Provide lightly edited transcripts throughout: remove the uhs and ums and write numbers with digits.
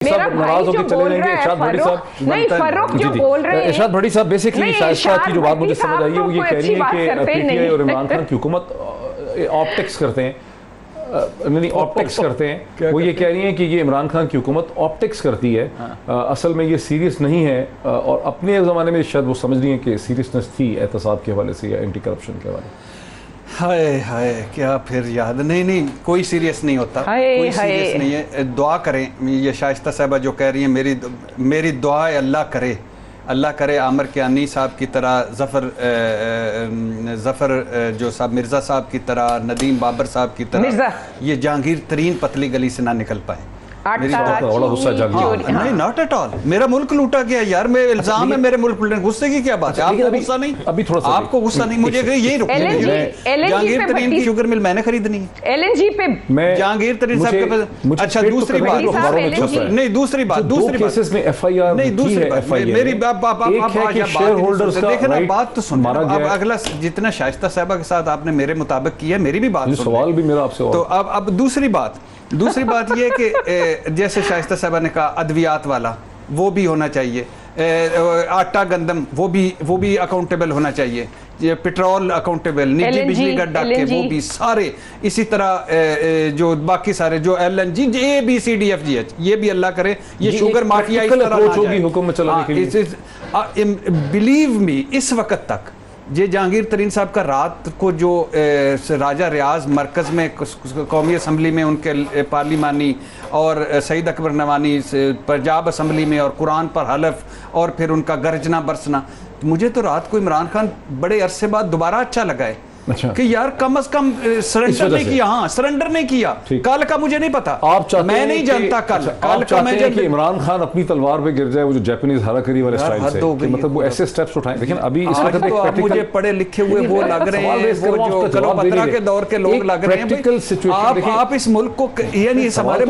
साहब नाराज होकर चले जाएंगे। इरशाद भट्टी साहब नहीं, फर्रुख जो बोल रहे हैं, इरशाद भट्टी साहब बेसिकली शाइस्ता की जो बात मुझे समझ आई है वो ये कह रही है कि पीटीआई और इमरान खान की हुकूमत ऑप्टिक्स करते हैं, नहीं ऑप्टिक्स करते हैं, वो ये कह रही हैं कि ये इमरान खान की हुकूमत ऑप्टिक्स करती है, असल में ये सीरियस नहीं है, और अपने ज़माने में शायद वो समझ रही हैं कि सीरियसनेस थी एहतसाब के हवाले से या एंटी करप्शन के हवाले से। हाय हाय, क्या फिर याद नहीं कोई सीरियस नहीं होता, कोई सीरियस नहीं है। दुआ करें, ये शाइस्ता साहबा जो कह रही हैं, मेरी दुआ है अल्लाह करे आमिर कियानी साहब की तरह, ज़फ़र जो साहब मिर्ज़ा साहब की तरह, नदीम बाबर साहब की तरह ये जहांगीर तरीन पतली गली से ना निकल पाए। बड़ा गुस्सा नहीं, नॉट एट ऑल। मेरा मुल्क लूटा गया यार, मैं इल्जाम है मेरे मुल्क लूटने, गुस्से की क्या बात है? आपको गुस्सा नहीं? अभी थोड़ा सा आपको गुस्सा नहीं, मुझे यही जहांगीर तरीन की शुगर मिल मैंने खरीदनी है, एलएनजी पे जहांगीर तरीन साहब के पास। अच्छा दूसरी बात, नहीं दूसरी बात केसेस में एफआईआर नहीं, दूसरी बात मेरी देखे ना, बात तो सुन, अगला जितना शाइस्ता साहबा के साथ आपने मेरे मुताबिक किया, मेरी भी बात, सवाल भी मेरा आपसे। तो अब दूसरी बात ये कि जैसे शाइस्ता साहबा ने कहा अद्वियात वाला वो भी होना चाहिए, आटा गंदम वो भी अकाउंटेबल होना चाहिए, ये पेट्रोल अकाउंटेबल, निजी बिजली गड्ढा के वो भी सारे, इसी तरह जो बाकी सारे जो LNG ABCDFGH ये भी अल्लाह करे ये शुगर माफिया इस तरह होगी हुकूमत चलाने के लिए। बिलीव मी, इस वक्त तक ये जहांगीर तरीन साहब का रात को जो राजा रियाज मरकज़ में कौमी असम्बली में उनके पार्लिमानी और सईद अकबर नवानी पंजाब असम्बली में और कुरान पर हलफ और फिर उनका गर्जना बरसना, मुझे तो रात को इमरान खान बड़े अरसे बाद दोबारा अच्छा लगा है। अच्छा। कि यार कम से कम सरेंडर नहीं किया, हाँ सरेंडर नहीं किया। कल का मुझे नहीं पता, मैं नहीं जानता कल का मैं कि इमरान खान अपनी तलवार पे गिर जाए, वो जो जापानीज हाराकरी वाले स्टाइल से, कि मतलब वो ऐसे स्टेप्स उठाएं। लेकिन अभी इस वक्त तो मुझे पढ़े लिखे हुए वो लग रहे हैं, वो जो चलो 15 के दौर के लोग लग रहे हैं। आप इस मुल्क को यानी हमारे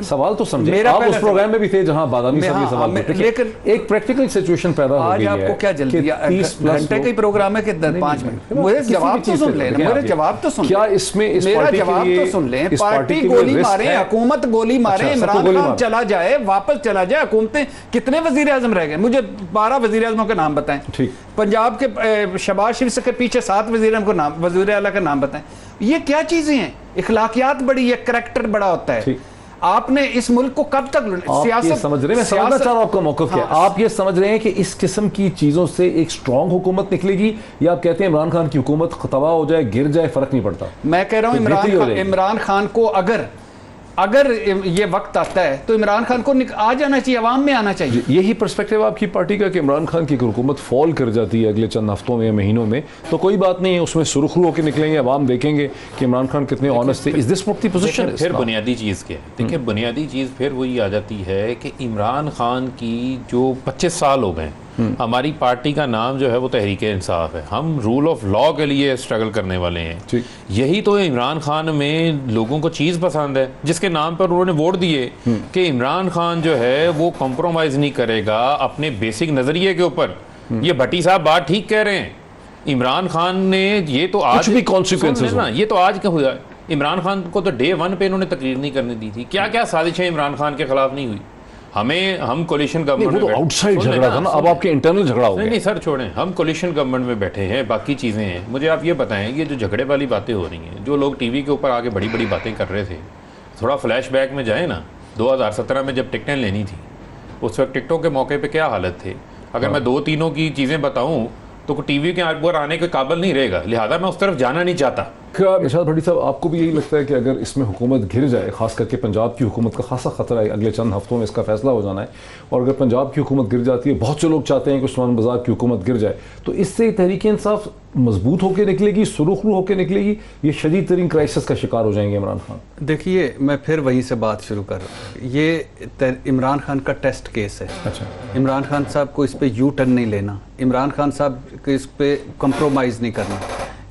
सवाल तो समझे, आप उस प्रोग्राम में भी थे जहां बादामी साहब ये सवाल पूछे, लेकिन एक प्रैक्टिकल सिचुएशन पैदा हो गई है। आपको क्या जल्दी, 30 घंटे का प्रोग्राम है कि 5 मिनट, मुझे जवाब तो सुन ले, मेरे जवाब तो सुन, क्या इसमें इस मेरा जवाब तो सुन ले। पार्टी गोली मारे, हुकूमत गोली मारे, इमरान खान चला जाए, वापस चला जाए, हुकूमतें कितने वजीर आजम रह गए? मुझे 12 वजीर आजमों के नाम बताएं। पंजाब के शहबाज शरीफ के पीछे 7 वजीर आजम को नाम, वजीर आला का नाम बताएं। ये क्या चीजें हैं? इखलाकियात बड़ी है, करैक्टर बड़ा होता है। आपने इस मुल्क को कब तक सियासत समझ रहे हैं? मैं समझना चाह रहा हूं आपका मौक़िफ़ क्या। आप ये समझ रहे हैं कि इस किस्म की चीजों से एक स्ट्रांग हुकूमत निकलेगी, या आप कहते हैं इमरान खान की हुकूमत तबाह हो जाए, गिर जाए, फर्क नहीं पड़ता? मैं कह रहा हूं इमरान खान को अगर ये वक्त आता है तो इमरान खान को आ जाना चाहिए, अवाम में आना चाहिए। यही पर्सपेक्टिव आपकी पार्टी का कि इमरान खान की हुकूमत फॉल कर जाती है अगले चंद हफ्तों में या महीनों में, तो कोई बात नहीं है, उसमें सुरखरू होकर निकलेंगे, अवाम देखेंगे कि इमरान खान कितने ऑनेस्ट थे। इस दिस वक्त की पोजीशन फिर बुनियादी चीज़ क्या है? देखिए बुनियादी चीज़ फिर वही आ जाती है कि इमरान खान की जो 25 साल हो गए, हमारी पार्टी का नाम जो है वो तहरीक इंसाफ है, हम रूल ऑफ लॉ के लिए स्ट्रगल करने वाले हैं। यही तो इमरान खान में लोगों को चीज़ पसंद है जिसके नाम पर उन्होंने वोट दिए कि इमरान खान जो है वो कॉम्प्रोमाइज़ नहीं करेगा अपने बेसिक नज़रिए के ऊपर। ये भट्टी साहब बात ठीक कह रहे हैं, इमरान खान ने ये तो आज भी कॉन्सिक्वेंसेस ना, ये तो आज क्या हुआ, इमरान खान को तो डे 1 पे इन्होंने तकरीर नहीं करने दी थी। क्या क्या साजिशें इमरान खान के खिलाफ नहीं हुई? हम कोलिशन गवर्नमेंट में आउटसाइड झगड़ा था ना, अब आपके इंटरनल झगड़ा हो गया। नहीं सर छोड़ें, हम कोलिशन गवर्नमेंट में बैठे हैं, बाकी चीज़ें हैं। मुझे आप ये बताएं, ये जो झगड़े वाली बातें हो रही हैं, जो लोग टीवी के ऊपर आके बड़ी बड़ी बातें कर रहे थे, थोड़ा फ्लैशबैक में जाए ना, 2017 में जब टिकटें लेनी थी उस वक्त टिकटों के मौके पे क्या हालत थे? अगर मैं 2-3 की चीज़ें बताऊं तो टीवी के ऊपर आने के काबिल नहीं रहेगा, लिहाजा मैं उस तरफ जाना नहीं चाहता। क्या इरशाद भट्टी साहब, आपको भी यही लगता है कि अगर इसमें हुकूमत गिर जाए, खास करके पंजाब की हुकूमत का खासा खतरा है, अगले चंद हफ्तों में इसका फैसला हो जाना है, और अगर पंजाब की हुकूमत गिर जाती है, बहुत से लोग चाहते हैं कि उस्मान बाजार की हुकूमत गिर जाए, तो इससे तहरीक इंसाफ मजबूत होकर निकलेगी, सुरुखरू होकर निकलेगी, ये शदीद तरीन क्राइसिस का शिकार हो जाएंगे इमरान खान? देखिए, मैं फिर वहीं से बात शुरू कर रहा हूँ, ये इमरान खान का टेस्ट केस है। अच्छा, इमरान खान साहब को इस पर यू टर्न नहीं लेना, इमरान खान साहब को इस पर कंप्रोमाइज़ नहीं करना।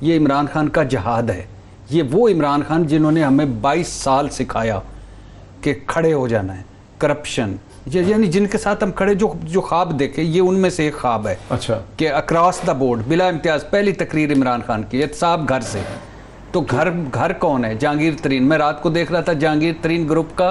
ये इमरान खान का जहाद है, ये वो इमरान खान जिन्होंने हमें 22 साल सिखाया कि खड़े हो जाना है, करप्शन, यानी जिनके साथ हम खड़े, जो ख्वाब देखे, ये उनमें से एक ख्वाब है। अच्छा, कि अक्रॉस द बोर्ड बिला इम्तियाज पहली तकरीर इमरान खान की, एहतसाब घर से। तो घर कौन है? जहांगीर तरीन। मैं रात को देख रहा था, जहांगीर तरीन ग्रुप का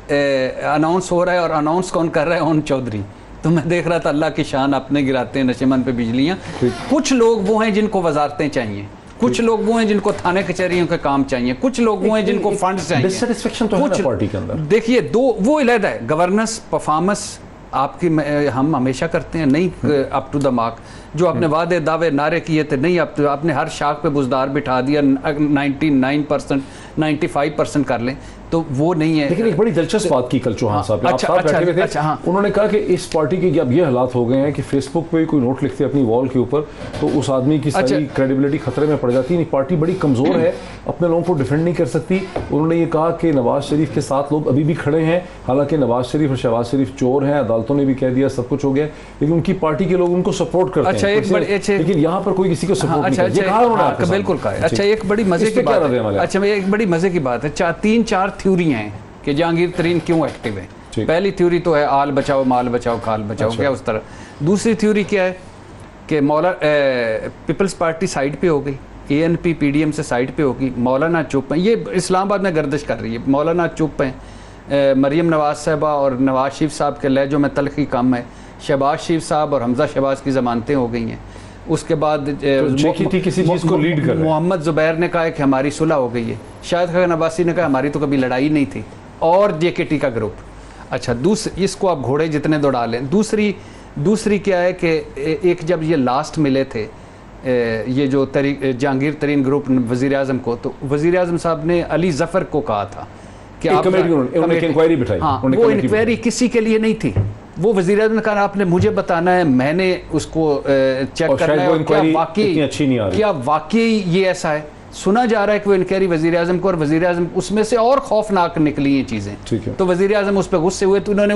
अनाउंस हो रहा है, और अनाउंस कौन कर रहा है? ओन चौधरी। तो मैं देख रहा था अल्लाह की शान अपने गिराते हैं नशेमन पे बिजलियाँ। कुछ लोग वो हैं जिनको वजारतें चाहिए, कुछ लोग वो हैं जिनको थाने कचहरियों के काम चाहिए, कुछ लोग वो हैं जिनको फंड चाहिए। डिससैटिस्फैक्शन तो है ना पार्टी के अंदर। देखिए, दो वो अलग है, गवर्नेंस, परफॉर्मेंस आपकी हम हमेशा करते हैं, नहीं अप टू द मार्क। जो आपने वादे दावे नारे किए थे, नहीं आपने हर शाख पे बुजदार बिठा दिया, 99%, 95% कर लें, तो वो नहीं है। लेकिन एक बड़ी दिलचस्प बात की कल चौहान साहब ने, अच्छा, आप साथ बैठे हुए थे। अच्छा, हाँ। उन्होंने कहा कि इस पार्टी के अब ये हालात हो गए हैं कि फेसबुक पे कोई नोट लिखते अपनी वॉल के ऊपर तो उस आदमी की सारी क्रेडिबिलिटी खतरे में पड़ जाती है। पार्टी बड़ी कमजोर है, अपने लोगों को डिफेंड नहीं कर सकती। उन्होंने ये कहा कि नवाज शरीफ के साथ लोग अभी भी खड़े हैं, हालांकि नवाज शरीफ और शहबाज शरीफ चोर हैं, अदालतों ने भी कह दिया, सब कुछ हो गया, लेकिन उनकी पार्टी के लोग उनको सपोर्ट करते हैं। लेकिन यहाँ पर कोई किसी को सपोर्ट नहीं करता। बिल्कुल कहा। अच्छा, एक बड़ी मजे की बात है। अच्छा, एक बड़ी मजे की बात है, 3-4 थ्योरियां हैं कि जहांगीर तरीन क्यों एक्टिव है। पहली थ्योरी तो है आल बचाओ माल बचाओ खाल बचाओ, क्या उस तरह। दूसरी थ्योरी क्या है कि पीपल्स पार्टी साइड पे हो गई, ANP PDM से साइड पे होगी, मौलाना चुप हैं, ये इस्लामाबाद में गर्दिश कर रही है, मौलाना चुप हैं, मरियम नवाज साहबा और नवाज शरीफ साहब के लहजों में तलखी कम है, शहबाज शरीफ साहब और हमजा शहबाज की ज़मानतें हो गई हैं। उसके बाद किसी चीज़ को लीड कर मोहम्मद जुबैर ने कहा है कि हमारी सुलह हो गई है, शाहिद खान अब्बासी ने कहा हमारी तो कभी लड़ाई नहीं थी, और JKT का ग्रुप। अच्छा, इसको आप घोड़े जितने दौड़ा लें। दूसरी क्या है कि एक जब ये लास्ट मिले थे, ये जो जहांगीर तरीन ग्रुप वज़ीर आज़म को, तो वज़ीर आज़म साहब ने अली ज़फ़र को कहा था कि आप इंक्वायरी बिठाई। हाँ, वो इंक्वायरी किसी के लिए नहीं थी, वो वज़ीर आज़म ने कहा आपने मुझे बताना है, मैंने उसको चेक करना है क्या वाकई ये ऐसा है। सुना जा रहा है कि वो इंक्वायरी वज़ीर आज़म को, और वज़ीर आज़म उसमें से और खौफनाक निकली ये चीज़ें। तो वज़ीर आज़म उस पर गुस्से हुए, तो इन्होंने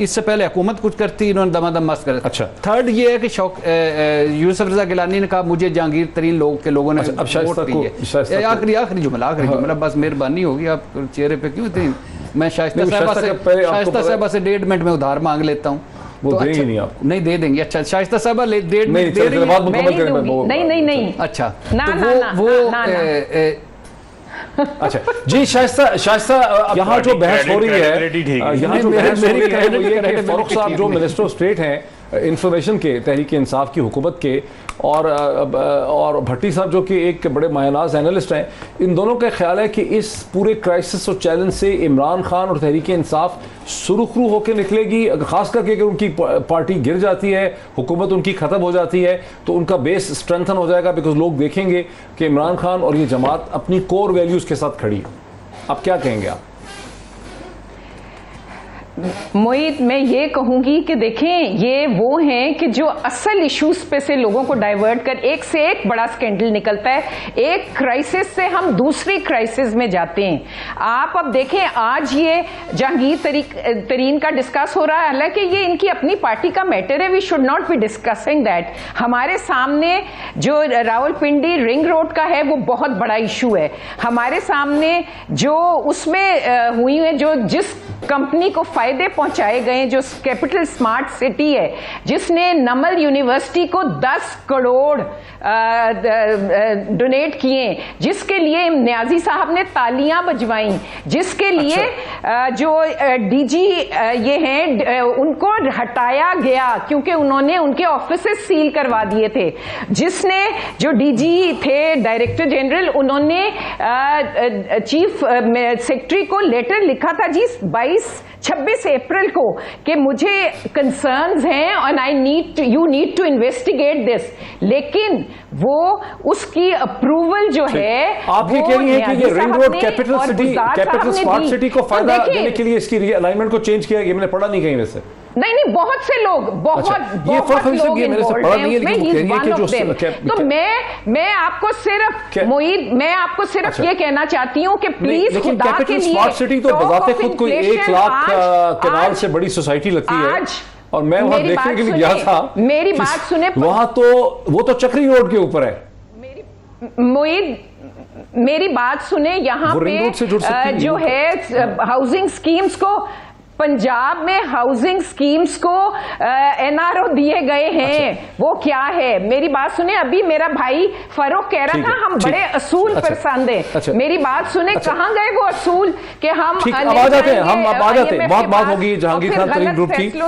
इससे पहले हुकूमत कुछ करती, इन्होंने दमादम मस्त कर। अच्छा, थर्ड ये है कि यूसुफ रज़ा गिलानी ने कहा मुझे जहांगीर तरीन लोगों ने वोट दी है। आखिरी जुमला बस मेहरबानी होगी, आप चेहरे पे क्यों इतनी। मैं शाइस्ता साहबा से 1.5 मिनट में उधार मांग लेता हूँ, वो तो देंगे नहीं आपको। नहीं दे देंगे। अच्छा, शाइस्ता साहब दे रही नहीं। अच्छा, अच्छा जी, शाइस्ता यहाँ जो बहस हो रही है, यहाँ जो बहस हो रही है वो ये कि फारूक साहब जो मिनिस्टर ऑफ स्टेट हैं इंफॉर्मेशन के, तहरीक इंसाफ की हुकूमत के, और भट्टी साहब जो कि एक बड़े मायनाज एनालिस्ट हैं, इन दोनों का ख्याल है कि इस पूरे क्राइसिस और चैलेंज से इमरान खान और तहरीक इंसाफ सुरुखरू होकर निकलेगी, खास करके अगर उनकी पार्टी गिर जाती है, हुकूमत उनकी ख़त्म हो जाती है, तो उनका बेस स्ट्रेंथन हो जाएगा, बिकॉज लोग देखेंगे कि इमरान खान और ये जमात अपनी कोर वैल्यूज़ के साथ खड़ी है। अब क्या कहेंगे आप? मोहित, मैं ये कहूंगी कि देखें, ये वो हैं कि जो असल इश्यूज पे से लोगों को डाइवर्ट कर एक से एक बड़ा स्कैंडल निकलता है, एक क्राइसिस से हम दूसरी क्राइसिस में जाते हैं। आप अब देखें, आज ये जहांगीर तरीन का डिस्कस हो रहा है, हालांकि ये इनकी अपनी पार्टी का मैटर है, we should not be discussing that. हमारे सामने जो रावलपिंडी रिंग रोड का है वो बहुत बड़ा इशू है। हमारे सामने जो उसमें हुई है, जो जिस कंपनी को फायदे पहुंचाए गए, जो कैपिटल स्मार्ट सिटी है, जिसने नमल यूनिवर्सिटी को 10 करोड़ डोनेट किए, जिसके लिए न्याजी साहब ने तालियां बजवाई, जिसके लिए जो DG ये हैं उनको हटाया गया क्योंकि उन्होंने उनके ऑफिसेस सील करवा दिए थे, जिसने जो DG थे डायरेक्टर जनरल, उन्होंने चीफ सेक्रेटरी को लेटर लिखा था जी 26 अप्रैल को कि मुझे कंसर्न्स हैं और you need to investigate this, लेकिन वो उसकी अप्रूवल जो है, आप ये कह रही हैं कि ये ring road capital smart city को फायदा देने के लिए इसकी अलाइनमेंट को चेंज किया गया। मैंने पढ़ा नहीं कहीं वैसे। नहीं, बहुत से लोग बहुत लोग इन्वॉल्व हैं। तो मैं आपको सिर्फ मोहित, मैं आपको सिर्फ ये कहना चाहती हूँ कि प्लीज खुदा के लिए, स्मार्ट सिटी तो बजाते खुद कोई 1 लाख कनाल से बड़ी सोसाइटी लगती है, और मैं वहां देखने के लिए गया था। मेरी बात सुने, वहां तो वो तो चक्री रोड के ऊपर है। मेरी बात सुने, यहाँ पे जो है हाउसिंग स्कीम्स को पंजाब में हाउसिंग स्कीम्स को एनआरओ दिए गए हैं। वो क्या है, मेरी बात सुने। अभी मेरा भाई फरूक कह रहा था हम बड़े असूल पर सांधे। मेरी बात सुने, कहाँ गए वो असूल कि हम अब आ जाते हैं, बहुत बात होगी जहांगीर खान तरीन ग्रुप की।